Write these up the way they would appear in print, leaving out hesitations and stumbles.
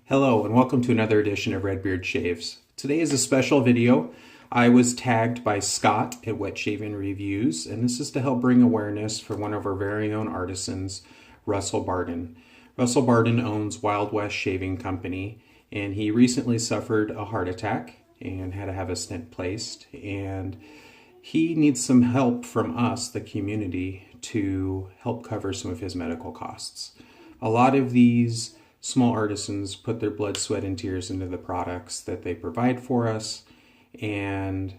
Hello and welcome to another edition of Redbeard Shaves. Today is a special video. I was tagged by Scott at Wet Shaving Reviews, and this is to help bring awareness for one of our very own artisans, Russell Barton. Russell Barton owns Wild West Shaving Company, and he recently suffered a heart attack and had to have a stent placed, and he needs some help from us, the community, to help cover some of his medical costs. A lot of these small artisans put their blood, sweat, and tears into the products that they provide for us, and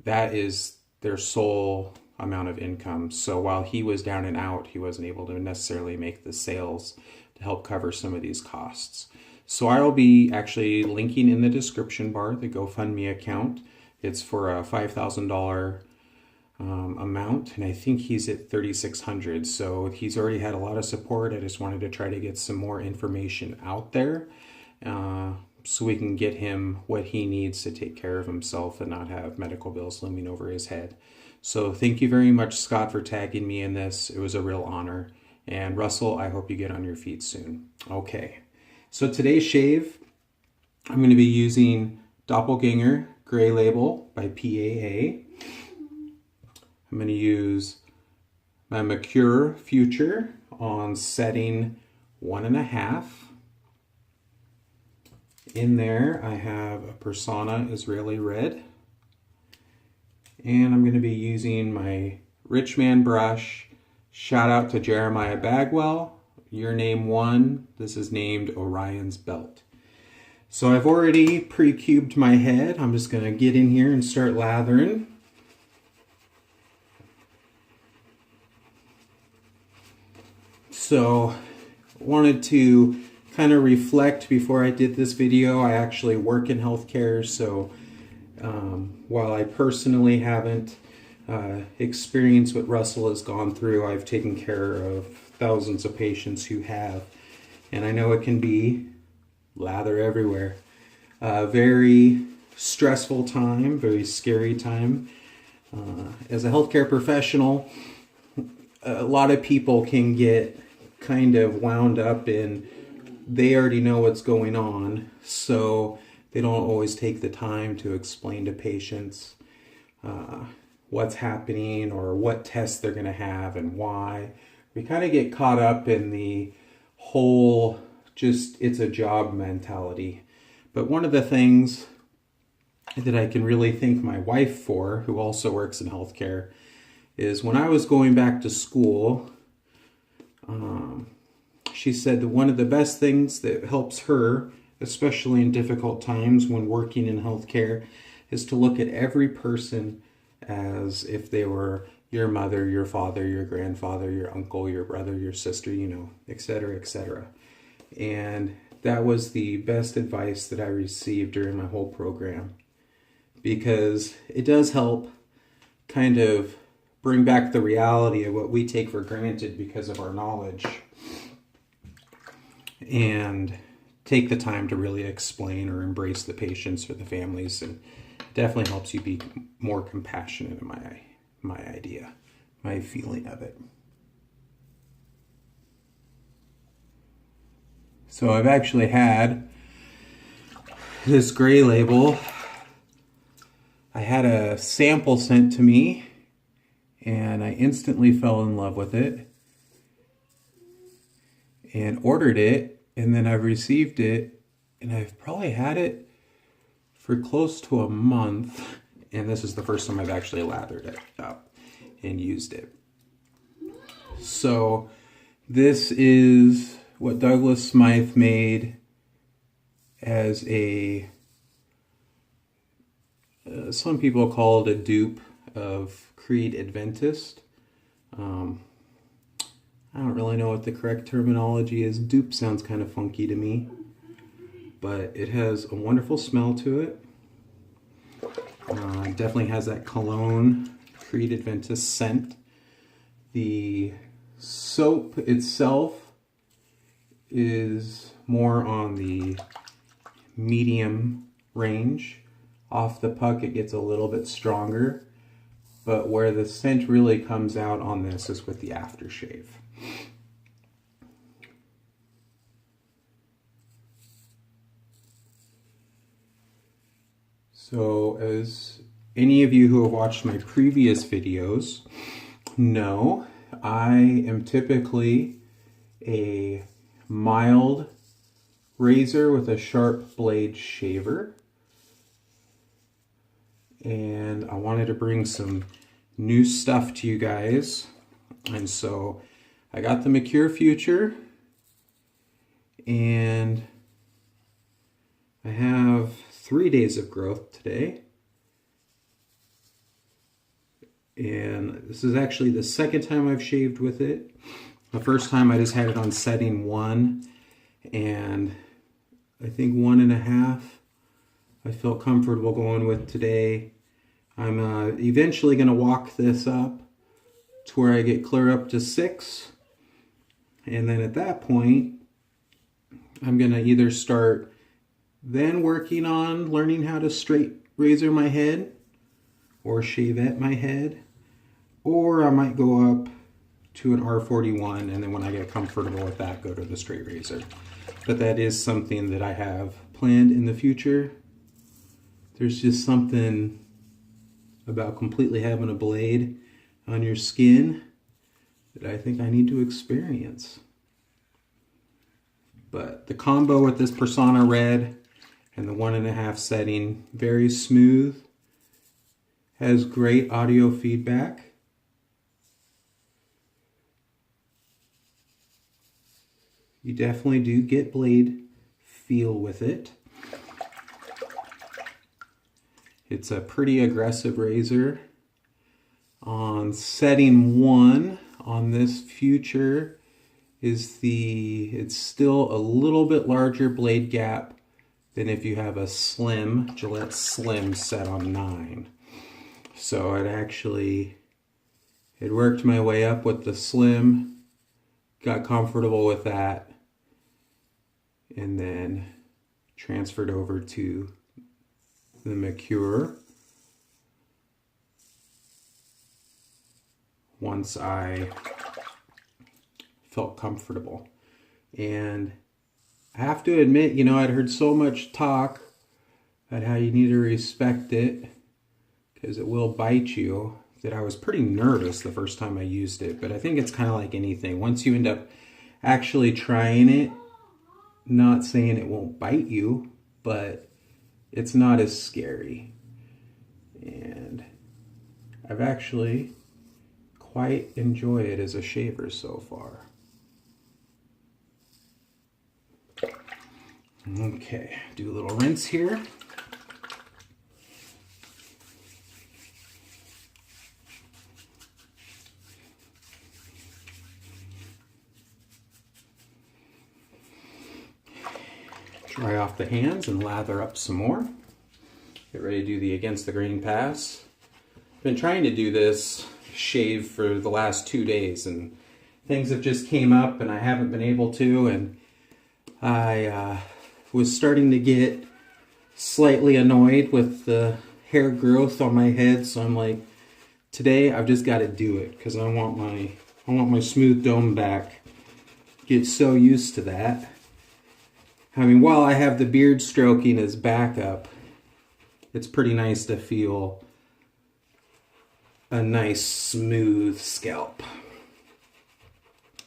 that is their sole amount of income. So while he was down and out, he wasn't able to necessarily make the sales to help cover some of these costs. So I will be actually linking in the description bar the GoFundMe account. It's for a $5,000 amount, and I think he's at $3,600, so he's already had a lot of support. I just wanted to try to get some more information out there so we can get him what he needs to take care of himself and not have medical bills looming over his head. So thank you very much, Scott, for tagging me in this. It was a real honor. And Russell, I hope you get on your feet soon. Okay, so today's shave, I'm going to be using Doppelganger Gray Label by PAA. I'm going to use my Mercure Future on setting 1.5. In there I have a Persona Israeli Red. And I'm going to be using my Richman brush. Shout out to Jeremiah Bagwell. Your name one. This is named Orion's Belt. So I've already pre-cubed my head. I'm just going to get in here and start lathering. So wanted to kind of reflect before I did this video. I actually work in healthcare, so while I personally haven't experienced what Russell has gone through, I've taken care of thousands of patients who have, and I know it can be lather everywhere. Very stressful time, very scary time. As a healthcare professional, a lot of people can get kind of wound up in, they already know what's going on, so they don't always take the time to explain to patients what's happening or what tests they're going to have and why. We kind of get caught up in the whole just it's a job mentality. But one of the things that I can really thank my wife for, who also works in healthcare, is when I was going back to school, she said that one of the best things that helps her, especially in difficult times when working in healthcare, is to look at every person as if they were your mother, your father, your grandfather, your uncle, your brother, your sister, you know, etc., etc. And that was the best advice that I received during my whole program, because it does help kind of bring back the reality of what we take for granted because of our knowledge, and take the time to really explain or embrace the patients or the families, and it definitely helps you be more compassionate in my feeling of it. So I've actually had this Gray Label. I had a sample sent to me and I instantly fell in love with it and ordered it, and then I've received it, and I've probably had it for close to a month, and this is the first time I've actually lathered it up and used it. So this is what Douglas Smythe made as a, some people call it a dupe of Creed Adventist. I don't really know what the correct terminology is. Dupe sounds kind of funky to me, but it has a wonderful smell to it. It definitely has that cologne Creed Adventist scent. The soap itself is more on the medium range. Off the puck it gets a little bit stronger, but where the scent really comes out on this is with the aftershave. So as any of you who have watched my previous videos know, I am typically a mild razor with a sharp blade shaver. And I wanted to bring some new stuff to you guys. And so I got the Mercure Future, and I have 3 days of growth today. And this is actually the second time I've shaved with it. The first time I just had it on setting 1, and I think 1.5 I felt comfortable going with today. I'm eventually going to walk this up to where I get clear up to 6. And then at that point, I'm going to either start then working on learning how to straight razor my head or shave at my head, or I might go up to an R41, and then when I get comfortable with that, go to the straight razor. But that is something that I have planned in the future. There's just something about completely having a blade on your skin that I think I need to experience. But the combo with this Persona Red and the 1.5 setting, very smooth, has great audio feedback. You definitely do get blade feel with it. It's a pretty aggressive razor. On setting 1 on this Future it's still a little bit larger blade gap than if you have a slim, Gillette Slim set on 9. So it worked my way up with the Slim, got comfortable with that, and then transferred over to the Mercure once I felt comfortable. And I have to admit, I'd heard so much talk about how you need to respect it because it will bite you, that I was pretty nervous the first time I used it. But I think it's kind of like anything. Once you end up actually trying it, not saying it won't bite you, but it's not as scary. And I've actually quite enjoyed it as a shaver so far. Okay, do a little rinse here. Dry off the hands and lather up some more. Get ready to do the against the grain pass. I've been trying to do this shave for the last 2 days, and things have just came up and I haven't been able to, and I was starting to get slightly annoyed with the hair growth on my head, so I'm like, today I've just got to do it because I want my smooth dome back. Get so used to that. I mean, while I have the beard stroking as backup, it's pretty nice to feel a nice smooth scalp.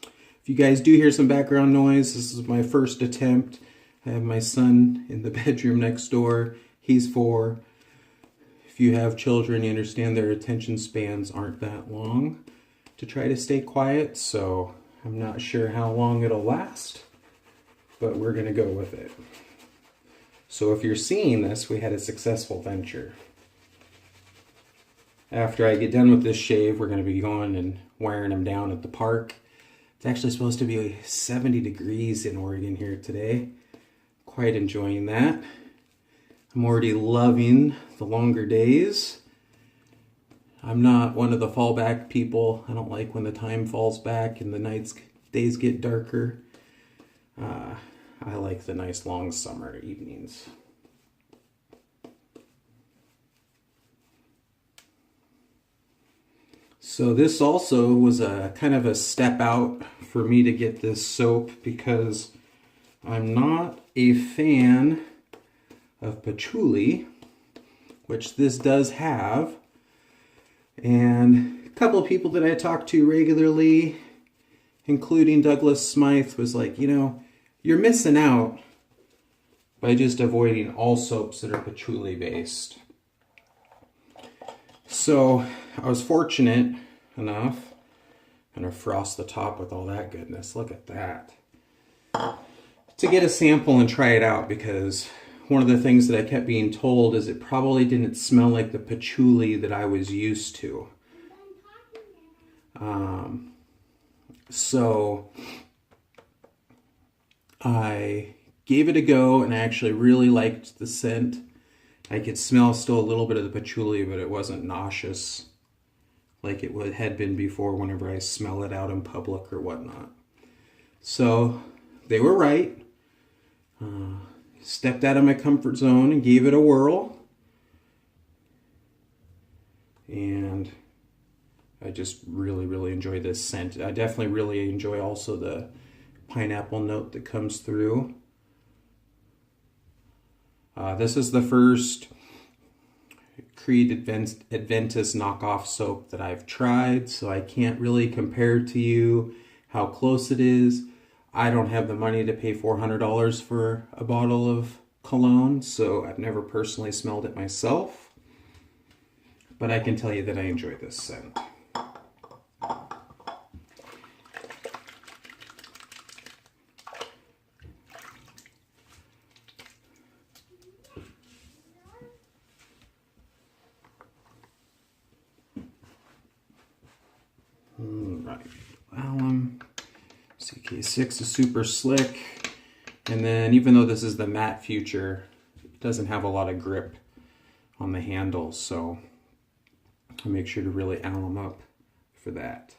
If you guys do hear some background noise, this is my first attempt. I have my son in the bedroom next door. He's 4. If you have children, you understand their attention spans aren't that long to try to stay quiet, so I'm not sure how long it'll last, but we're gonna go with it. So if you're seeing this, we had a successful venture. After I get done with this shave, we're gonna be going and wearing him down at the park. It's actually supposed to be 70 degrees in Oregon here today. Quite enjoying that. I'm already loving the longer days. I'm not one of the fallback people. I don't like when the time falls back and the days get darker. I like the nice long summer evenings. So this also was a kind of a step out for me to get this soap because I'm not a fan of patchouli which this does have. And a couple of people that I talk to regularly, including Douglas Smythe, was like, you know, you're missing out by just avoiding all soaps that are patchouli based. So I was fortunate enough, I'm gonna frost the top with all that goodness, look at that, to get a sample and try it out, because one of the things that I kept being told is it probably didn't smell like the patchouli that I was used to. So I gave it a go, and I actually really liked the scent. I could smell still a little bit of the patchouli, but it wasn't nauseous like it had been before whenever I smell it out in public or whatnot. So they were right. Stepped out of my comfort zone and gave it a whirl. And I just really, really enjoy this scent. I definitely really enjoy also the pineapple note that comes through. This is the first Creed Adventist knockoff soap that I've tried, so I can't really compare to you how close it is. I don't have the money to pay $400 for a bottle of cologne, so I've never personally smelled it myself. But I can tell you that I enjoy this scent. Right, alum. CK6 is super slick, and then even though this is the matte future, it doesn't have a lot of grip on the handles, so I make sure to really alum up for that.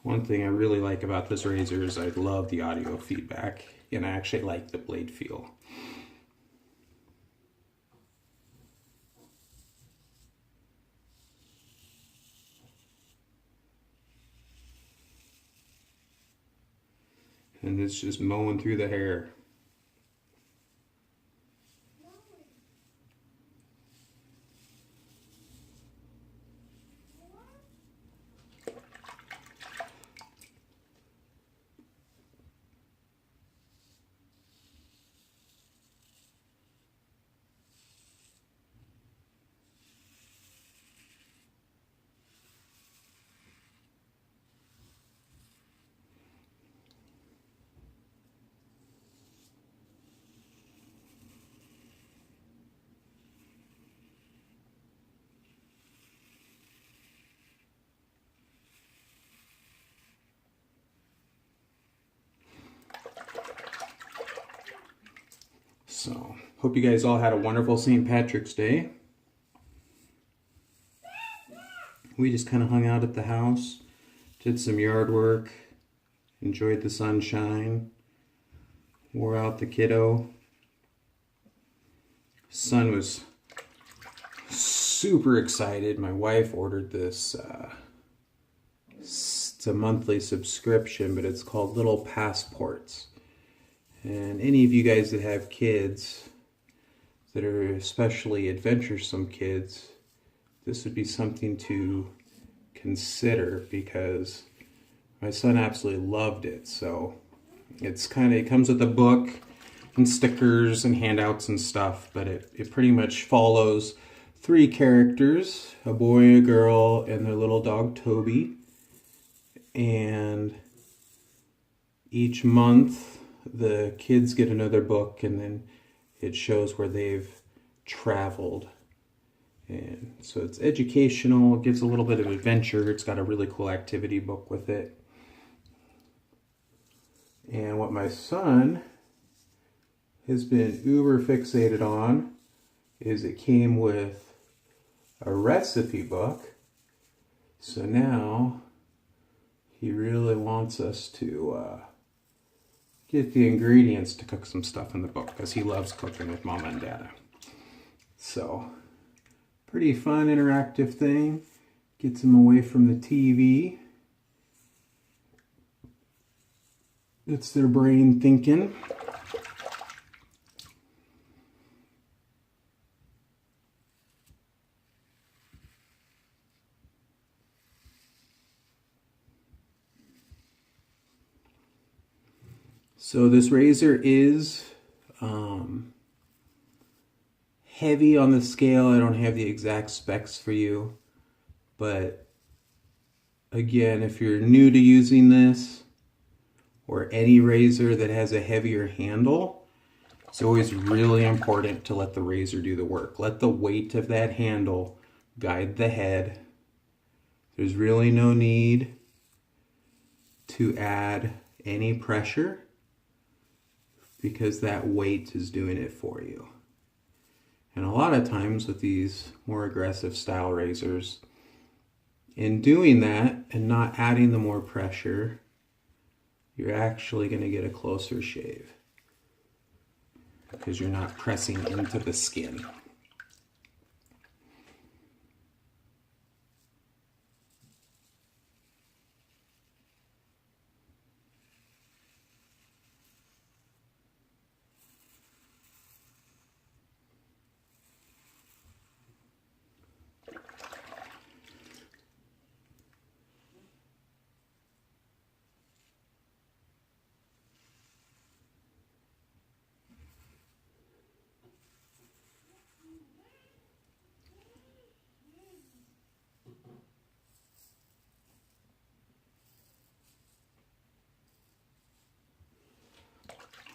One thing I really like about this razor is I love the audio feedback, and I actually like the blade feel. And it's just mowing through the hair. So, hope you guys all had a wonderful St. Patrick's Day. We just kind of hung out at the house, did some yard work, enjoyed the sunshine, wore out the kiddo. Son was super excited. My wife ordered this, it's a monthly subscription, but it's called Little Passports. And any of you guys that have kids that are especially adventuresome kids, this would be something to consider, because my son absolutely loved it. So it comes with a book and stickers and handouts and stuff, but it pretty much follows 3 characters, a boy, a girl, and their little dog Toby. And each month the kids get another book, and then it shows where they've traveled. And so it's educational, it gives a little bit of adventure. It's got a really cool activity book with it. And what my son has been uber fixated on is it came with a recipe book. So now he really wants us to get the ingredients to cook some stuff in the book, because he loves cooking with Mama and Dada. So Pretty fun, interactive thing. Gets them away from the TV. It's their brain thinking. So this razor is heavy on the scale. I don't have the exact specs for you, but again, if you're new to using this or any razor that has a heavier handle, it's always really important to let the razor do the work. Let the weight of that handle guide the head. There's really no need to add any pressure because that weight is doing it for you. And a lot of times with these more aggressive style razors, in doing that and not adding the more pressure, you're actually going to get a closer shave because you're not pressing into the skin.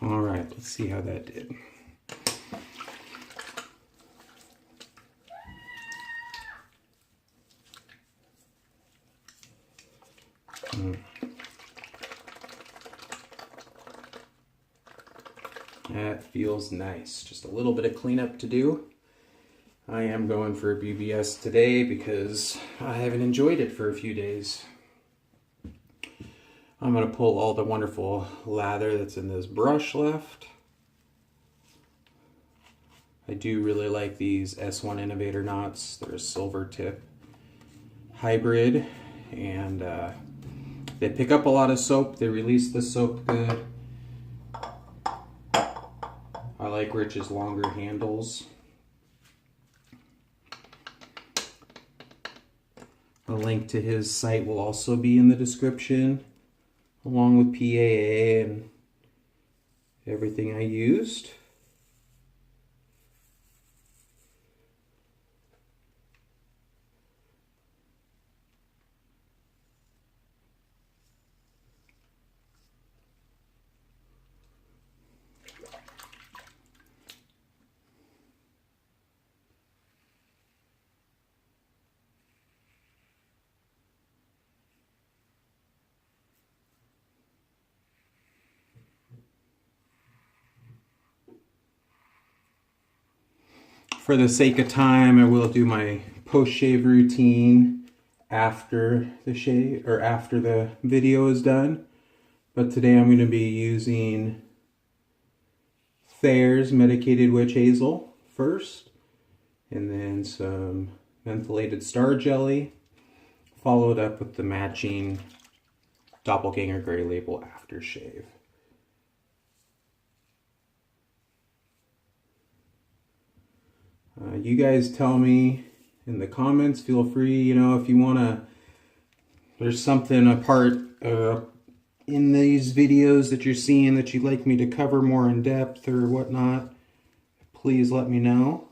All right, let's see how that did. That feels nice. Just a little bit of cleanup to do. I am going for a BBS today because I haven't enjoyed it for a few days. I'm going to pull all the wonderful lather that's in this brush left. I do really like these S1 Innovator knots. They're a silver tip hybrid, and they pick up a lot of soap. They release the soap good. I like Rich's longer handles. A link to his site will also be in the description, along with PAA and everything I used. For the sake of time, I will do my post-shave routine after the shave or after the video is done. But today I'm going to be using Thayer's Medicated Witch Hazel first, and then some mentholated star jelly, followed up with the matching Doppelganger Gray Label aftershave. You guys tell me in the comments, feel free, you know, if you want to, there's something apart in these videos that you're seeing that you'd like me to cover more in depth or whatnot, please let me know.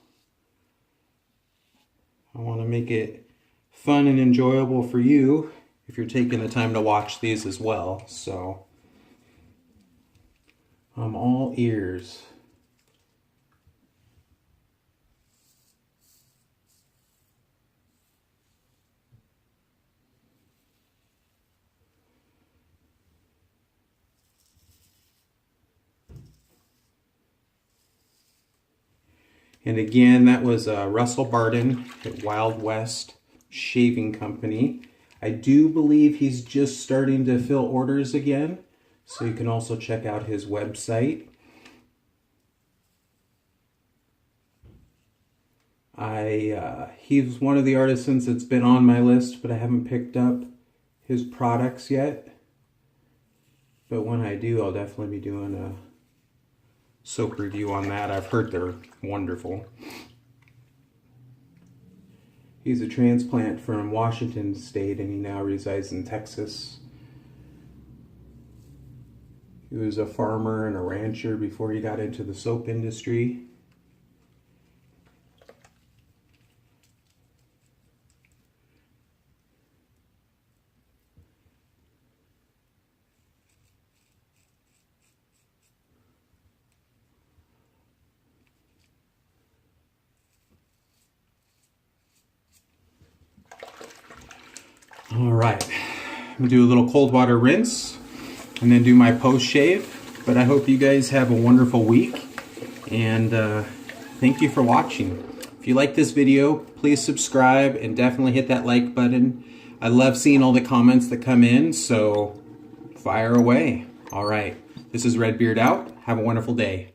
I want to make it fun and enjoyable for you if you're taking the time to watch these as well. So I'm all ears. And again, that was Russell Barton at Wild West Shaving Company. I do believe he's just starting to fill orders again, so you can also check out his website. He's one of the artisans that's been on my list, but I haven't picked up his products yet. But when I do, I'll definitely be doing a soap review on that. I've heard they're wonderful. He's a transplant from Washington State, and he now resides in Texas. He was a farmer and a rancher before he got into the soap industry. All right, I'm gonna do a little cold water rinse and then do my post shave. But I hope you guys have a wonderful week, and thank you for watching. If you like this video, please subscribe and definitely hit that like button. I love seeing all the comments that come in, so fire away. All right, this is Redbeard out. Have a wonderful day.